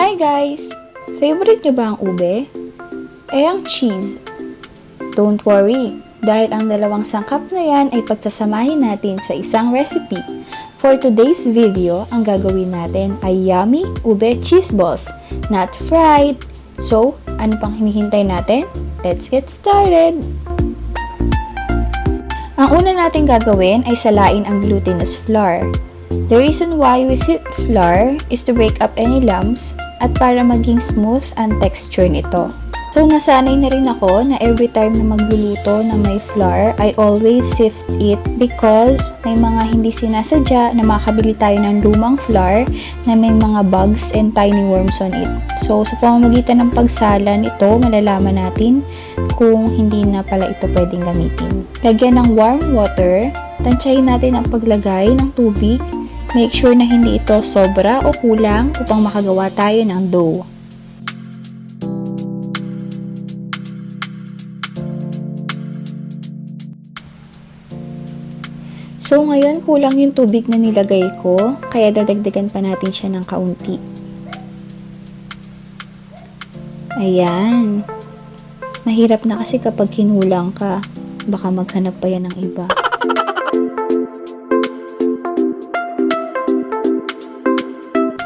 Hi guys! Favorite nyo ba ang ube? Ang cheese? Don't worry, dahil ang dalawang sangkap na yan ay pagsasamahin natin sa isang recipe. For today's video, ang gagawin natin ay yummy ube cheese balls, not fried. So, ano pang hinihintay natin? Let's get started! Ang una natin gagawin ay salain ang glutinous flour. The reason why we sift flour is to break up any lumps at para maging smooth ang texture nito. So, nasanay na rin ako na every time na magluluto na may flour, I always sift it because may mga hindi sinasadya na makakabili tayo ng lumang flour na may mga bugs and tiny worms on it. So, sa pamamagitan ng pagsala nito, malalaman natin kung hindi na pala ito pwedeng gamitin. Lagyan ng warm water, tansyahin natin ang paglagay ng tubig. Make sure na hindi ito sobra o kulang upang makagawa tayo ng dough. So, ngayon kulang yung tubig na nilagay ko, kaya dadagdagan pa natin siya ng kaunti. Ayan. Mahirap na kasi kapag kinulang ka, baka maghanap pa yan ng iba.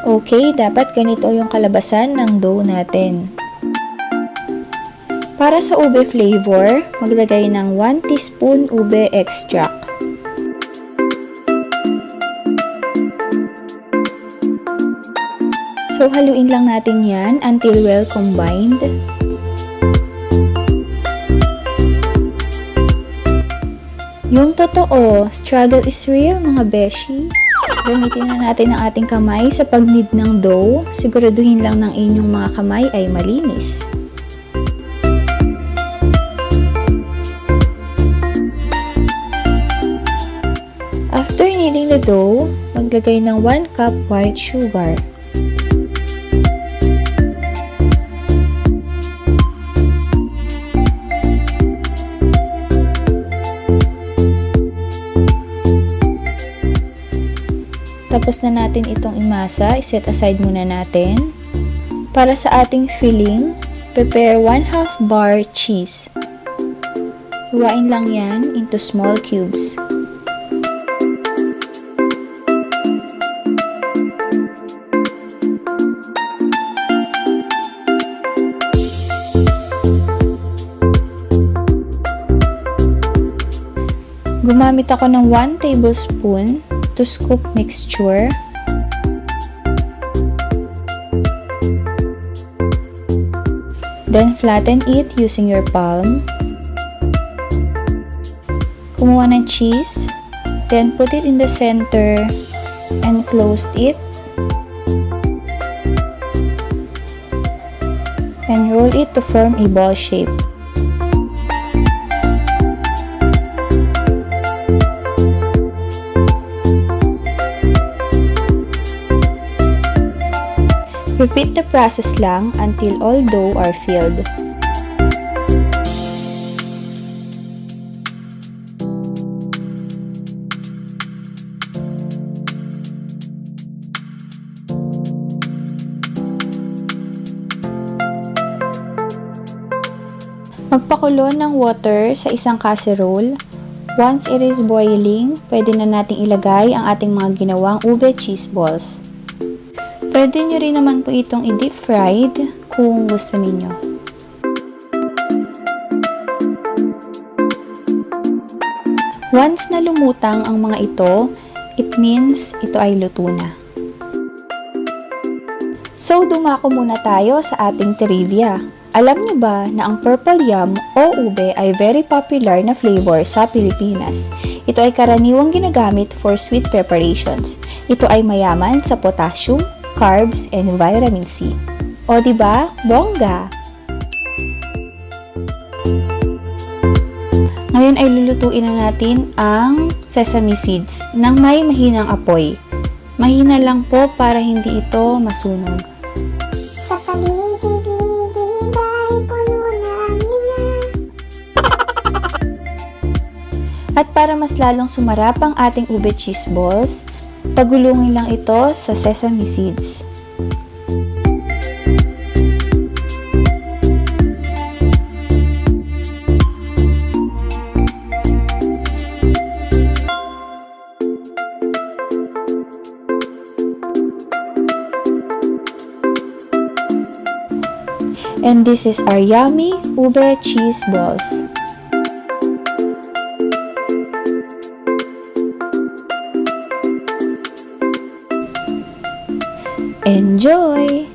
Okay, dapat ganito yung kalabasan ng dough natin. Para sa ube flavor, maglagay ng 1 teaspoon ube extract. So, haluin lang natin yan until well combined. Yung totoo, struggle is real mga beshi. Gamitin na natin ang ating kamay sa pag-knead ng dough. Siguraduhin lang ng inyong mga kamay ay malinis. After kneading the dough, maglagay ng 1 cup white sugar. Tapos na natin itong imasa, iset aside muna natin. Para sa ating filling, prepare 1/2 bar cheese. Hiwain lang yan into small cubes. Gumamit ako ng 1 tablespoon to scoop mixture. Then flatten it using your palm. Kumuha ng cheese. Then put it in the center and close it. And roll it to form a ball shape. Repeat the process lang until all dough are filled. Magpakulo ng water sa isang casserole. Once it is boiling, pwede na nating ilagay ang ating mga ginawang ube cheese balls. Pwede nyo rin naman po itong i-deep fried kung gusto ninyo. Once na lumutang ang mga ito, it means ito ay luto na. So, dumako muna tayo sa ating trivia. Alam nyo ba na ang purple yam o ube ay very popular na flavor sa Pilipinas? Ito ay karaniwang ginagamit for sweet preparations. Ito ay mayaman sa potassium, carbs, and vitamin C. O diba? Bongga! Ngayon ay lulutuin na natin ang sesame seeds ng may mahinang apoy. Mahina lang po para hindi ito masunog. Sa paligid-ligid ay puno ng linga. At para mas lalong sumarap ang ating ube cheese balls, pagulungin lang ito sa sesame seeds. And this is our yummy ube cheese balls. Enjoy!